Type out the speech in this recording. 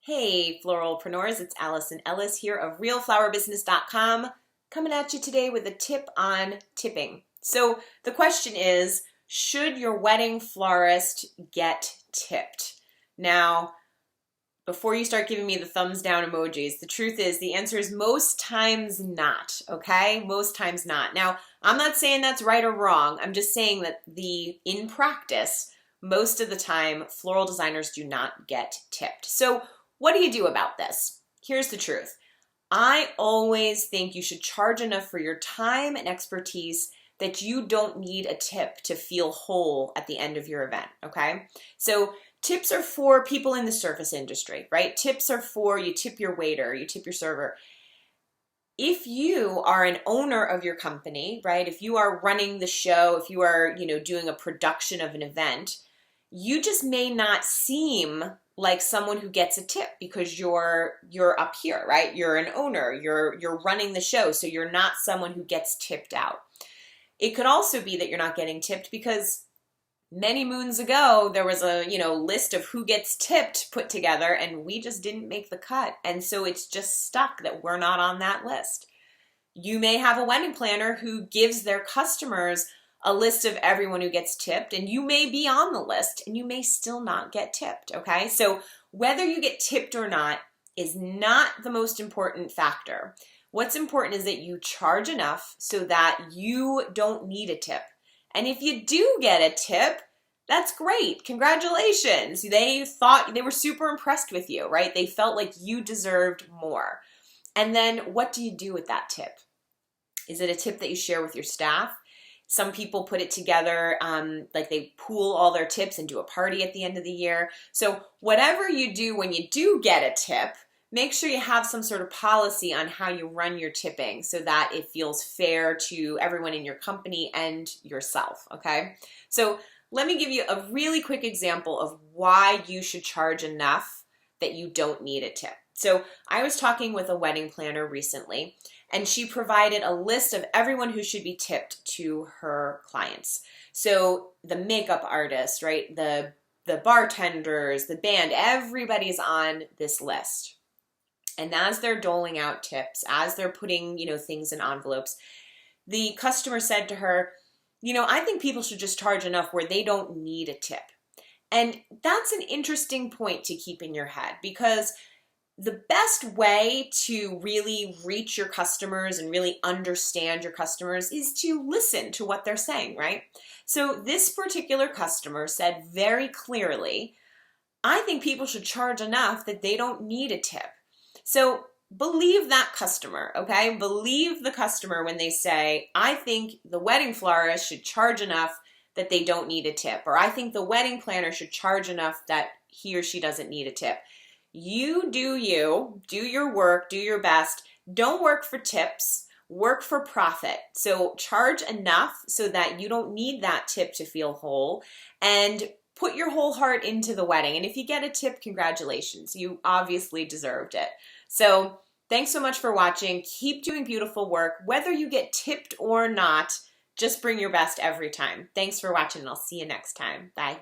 Hey, floralpreneurs, it's Allison Ellis here of realflowerbusiness.com coming at you today with a tip on tipping. So the question is, should your wedding florist get tipped? Now, before you start giving me the thumbs down emojis, the truth is the answer is most times not, okay? Most times not. Now, I'm not saying that's right or wrong. I'm just saying that in practice, most of the time, floral designers do not get tipped. So what do you do about this? Here's the truth. I always think you should charge enough for your time and expertise that you don't need a tip to feel whole at the end of your event, okay? So tips are for people in the service industry, right? Tips are for you tip your waiter, you tip your server. If you are an owner of your company, right? If you are running the show, if you are, doing a production of an event, you just may not seem like someone who gets a tip because you're up here, right? You're an owner, you're running the show, so you're not someone who gets tipped out. It could also be that you're not getting tipped because many moons ago there was a, list of who gets tipped put together and we just didn't make the cut. And so it's just stuck that we're not on that list. You may have a wedding planner who gives their customers a list of everyone who gets tipped, and you may be on the list and you may still not get tipped, okay? So whether you get tipped or not is not the most important factor. What's important is that you charge enough so that you don't need a tip. And if you do get a tip, that's great. Congratulations. They were super impressed with you, right? They felt like you deserved more. And then what do you do with that tip? Is it a tip that you share with your staff? Some people put it together, like they pool all their tips and do a party at the end of the year. So whatever you do when you do get a tip, make sure you have some sort of policy on how you run your tipping so that it feels fair to everyone in your company and yourself, okay? So let me give you a really quick example of why you should charge enough that you don't need a tip. So I was talking with a wedding planner recently, and she provided a list of everyone who should be tipped to her clients. So the makeup artist, right? The bartenders, the band, everybody's on this list. And as they're doling out tips, as they're putting, things in envelopes, the customer said to her, I think people should just charge enough where they don't need a tip. And that's an interesting point to keep in your head, because the best way to really reach your customers and really understand your customers is to listen to what they're saying, right? So this particular customer said very clearly, I think people should charge enough that they don't need a tip. So believe that customer, okay? Believe the customer when they say, I think the wedding florist should charge enough that they don't need a tip, or I think the wedding planner should charge enough that he or she doesn't need a tip. You, do your work, do your best. Don't work for tips, work for profit. So charge enough so that you don't need that tip to feel whole, and put your whole heart into the wedding. And if you get a tip, congratulations. You obviously deserved it. So thanks so much for watching. Keep doing beautiful work. Whether you get tipped or not, just bring your best every time. Thanks for watching, and I'll see you next time. Bye.